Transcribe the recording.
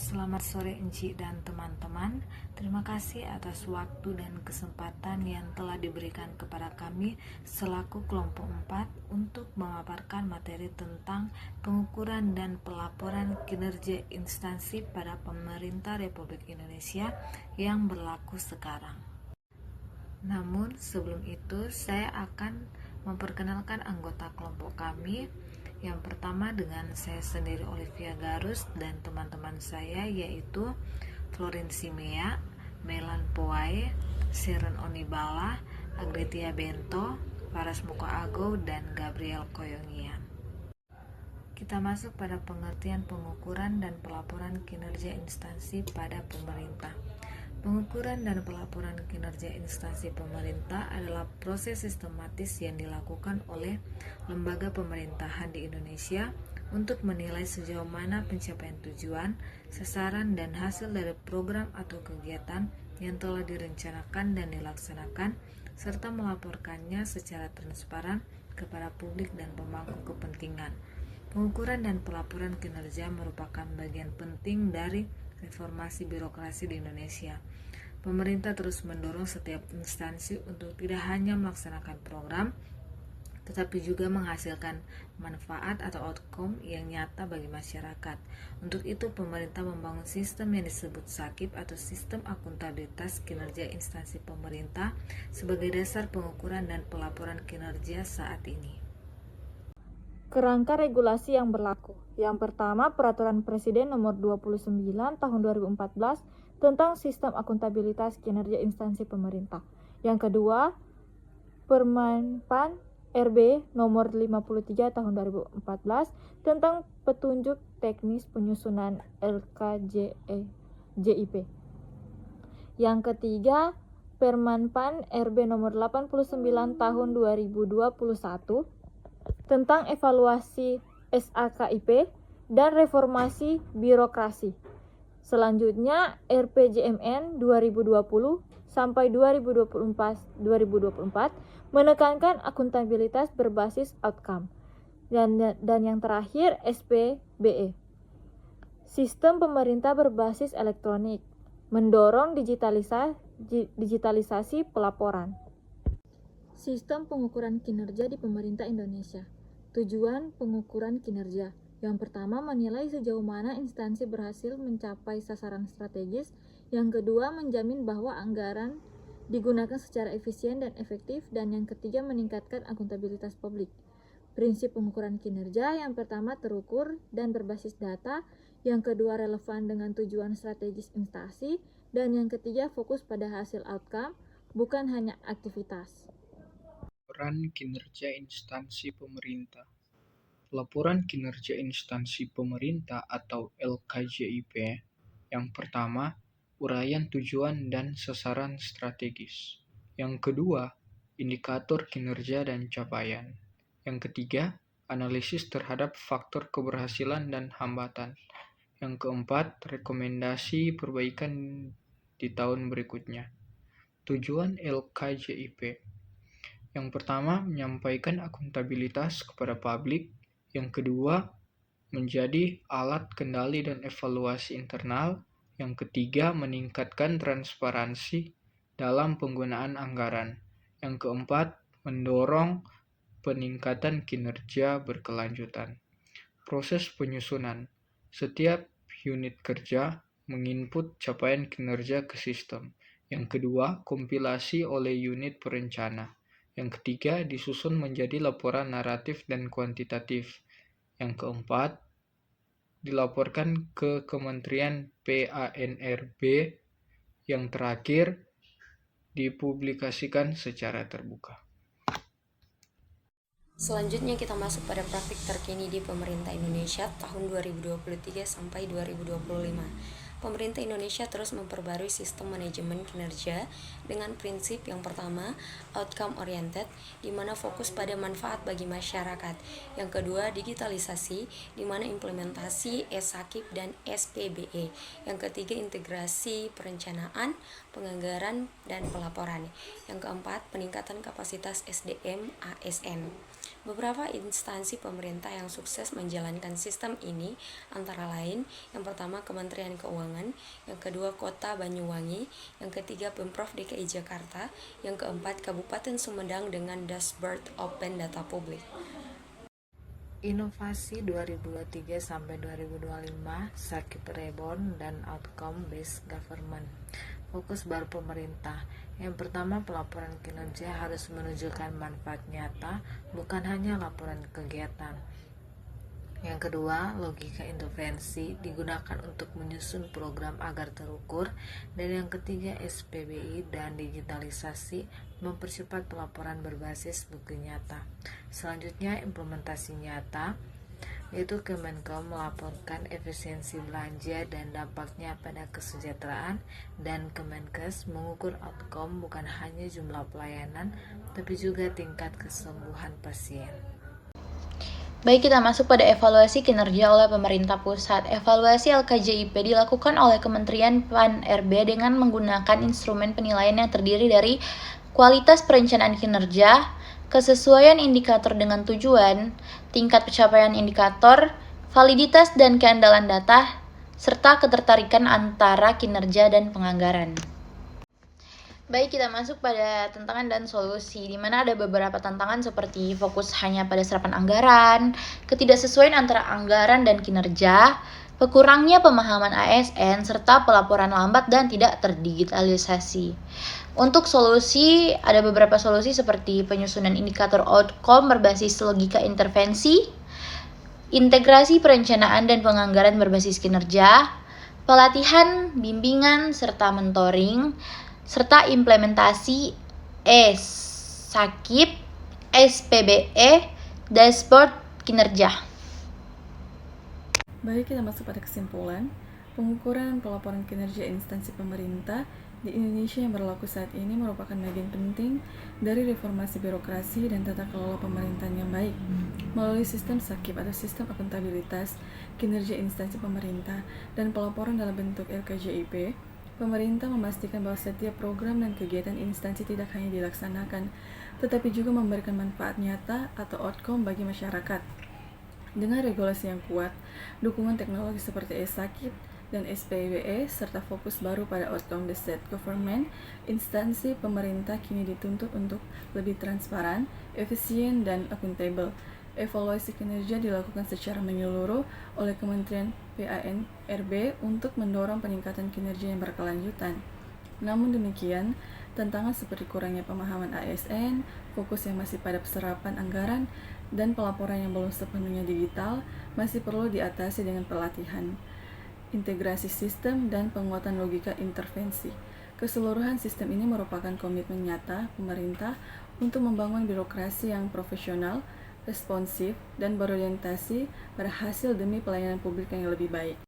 Selamat sore Enci dan teman-teman. Terima kasih atas waktu dan kesempatan yang telah diberikan kepada kami selaku kelompok 4 untuk memaparkan materi tentang pengukuran dan pelaporan kinerja instansi pada pemerintah Republik Indonesia yang berlaku sekarang. Namun sebelum itu saya akan memperkenalkan anggota kelompok kami. Yang pertama dengan saya sendiri Olivia Garus dan teman-teman saya yaitu Florin Simea, Melan Poae, Sharon Onibala, Agretia Bento, Paras Muko Ago, dan Gabriel Koyongian. Kita masuk pada pengertian pengukuran dan pelaporan kinerja instansi pada pemerintah. Pengukuran dan pelaporan kinerja instansi pemerintah adalah proses sistematis yang dilakukan oleh lembaga pemerintahan di Indonesia untuk menilai sejauh mana pencapaian tujuan, sasaran, dan hasil dari program atau kegiatan yang telah direncanakan dan dilaksanakan, serta melaporkannya secara transparan kepada publik dan pemangku kepentingan. Pengukuran dan pelaporan kinerja merupakan bagian penting dari reformasi birokrasi di Indonesia. Pemerintah terus mendorong setiap instansi untuk tidak hanya melaksanakan program, tetapi juga menghasilkan manfaat atau outcome yang nyata bagi masyarakat. Untuk itu, pemerintah membangun sistem yang disebut SAKIP atau Sistem Akuntabilitas Kinerja Instansi Pemerintah sebagai dasar pengukuran dan pelaporan kinerja saat ini. Kerangka regulasi yang berlaku. Yang pertama, Peraturan Presiden Nomor 29 Tahun 2014 tentang Sistem Akuntabilitas Kinerja Instansi Pemerintah. Yang kedua, Permenpan RB Nomor 53 Tahun 2014 tentang Petunjuk Teknis Penyusunan LKJIP. Yang ketiga, Permenpan RB Nomor 89 Tahun 2021 tentang evaluasi SAKIP dan reformasi birokrasi. Selanjutnya, RPJMN 2020 sampai 2024 menekankan akuntabilitas berbasis outcome. Dan yang terakhir, SPBE. Sistem pemerintah berbasis elektronik, mendorong digitalisasi pelaporan. Sistem pengukuran kinerja di pemerintah Indonesia. Tujuan pengukuran kinerja. Yang pertama, menilai sejauh mana instansi berhasil mencapai sasaran strategis. Yang kedua, menjamin bahwa anggaran digunakan secara efisien dan efektif. Dan yang ketiga, meningkatkan akuntabilitas publik. Prinsip pengukuran kinerja, yang pertama terukur dan berbasis data. Yang kedua, relevan dengan tujuan strategis instansi. Dan yang ketiga, fokus pada hasil outcome, bukan hanya aktivitas. Laporan kinerja instansi pemerintah. Laporan kinerja instansi pemerintah atau LKJIP. Yang pertama, uraian tujuan dan sasaran strategis. Yang kedua, indikator kinerja dan capaian. Yang ketiga, analisis terhadap faktor keberhasilan dan hambatan. Yang keempat, rekomendasi perbaikan di tahun berikutnya. Tujuan LKJIP. Yang pertama, menyampaikan akuntabilitas kepada publik. Yang kedua, menjadi alat kendali dan evaluasi internal. Yang ketiga, meningkatkan transparansi dalam penggunaan anggaran. Yang keempat, mendorong peningkatan kinerja berkelanjutan. Proses penyusunan. Setiap unit kerja menginput capaian kinerja ke sistem. Yang kedua, kompilasi oleh unit perencana. Yang ketiga, disusun menjadi laporan naratif dan kuantitatif. Yang keempat, dilaporkan ke Kementerian PANRB. Yang terakhir, dipublikasikan secara terbuka. Selanjutnya kita masuk pada praktik terkini di pemerintah Indonesia tahun 2023 sampai 2025. Pemerintah Indonesia terus memperbarui sistem manajemen kinerja dengan prinsip yang pertama, outcome oriented, di mana fokus pada manfaat bagi masyarakat. Yang kedua, digitalisasi, di mana implementasi SAKIP dan SPBE. Yang ketiga, integrasi perencanaan, penganggaran, dan pelaporan. Yang keempat, peningkatan kapasitas SDM ASN. Beberapa instansi pemerintah yang sukses menjalankan sistem ini antara lain, yang pertama Kementerian Keuangan, yang kedua Kota Banyuwangi, yang ketiga Pemprov DKI Jakarta, yang keempat Kabupaten Sumedang dengan dashboard open data publik. Inovasi 2023 sampai 2025, Sakip Reborn dan Outcome Based Government. Fokus baru pemerintah. Yang pertama, pelaporan kinerja harus menunjukkan manfaat nyata, bukan hanya laporan kegiatan. Yang kedua, logika intervensi digunakan untuk menyusun program agar terukur. Dan yang ketiga, SPBI dan digitalisasi mempercepat pelaporan berbasis bukti nyata. Selanjutnya, implementasi nyata, yaitu Kemenkom melaporkan efisiensi belanja dan dampaknya pada kesejahteraan, dan Kemenkes mengukur outcome bukan hanya jumlah pelayanan, tapi juga tingkat kesembuhan pasien. Baik, kita masuk pada evaluasi kinerja oleh pemerintah pusat. Evaluasi LKJIP dilakukan oleh Kementerian PAN-RB dengan menggunakan instrumen penilaian yang terdiri dari kualitas perencanaan kinerja, kesesuaian indikator dengan tujuan, tingkat pencapaian indikator, validitas dan keandalan data, serta ketertarikan antara kinerja dan penganggaran. Baik, kita masuk pada tantangan dan solusi, di mana ada beberapa tantangan seperti fokus hanya pada serapan anggaran, ketidaksesuaian antara anggaran dan kinerja, berkurangnya pemahaman ASN, serta pelaporan lambat dan tidak terdigitalisasi. Untuk solusi, ada beberapa solusi seperti penyusunan indikator outcome berbasis logika intervensi, integrasi perencanaan dan penganggaran berbasis kinerja, pelatihan, bimbingan, serta mentoring, serta implementasi Sakip, SPBE, dashboard kinerja. Baik, kita masuk pada kesimpulan. Pengukuran pelaporan kinerja instansi pemerintah di Indonesia yang berlaku saat ini merupakan bagian penting dari reformasi birokrasi dan tata kelola pemerintahan yang baik. Melalui sistem Sakip atau sistem akuntabilitas kinerja instansi pemerintah dan pelaporan dalam bentuk LKJIP, pemerintah memastikan bahwa setiap program dan kegiatan instansi tidak hanya dilaksanakan, tetapi juga memberikan manfaat nyata atau outcome bagi masyarakat. Dengan regulasi yang kuat, dukungan teknologi seperti Sakip dan SPBE, serta fokus baru pada outcome-based government, instansi pemerintah kini dituntut untuk lebih transparan, efisien, dan akuntabel. Evaluasi kinerja dilakukan secara menyeluruh oleh Kementerian PAN-RB untuk mendorong peningkatan kinerja yang berkelanjutan. Namun demikian, tantangan seperti kurangnya pemahaman ASN, fokus yang masih pada serapan anggaran, dan pelaporan yang belum sepenuhnya digital masih perlu diatasi dengan pelatihan, integrasi sistem, dan penguatan logika intervensi. Keseluruhan sistem ini merupakan komitmen nyata pemerintah untuk membangun birokrasi yang profesional, responsif, dan berorientasi pada hasil demi pelayanan publik yang lebih baik.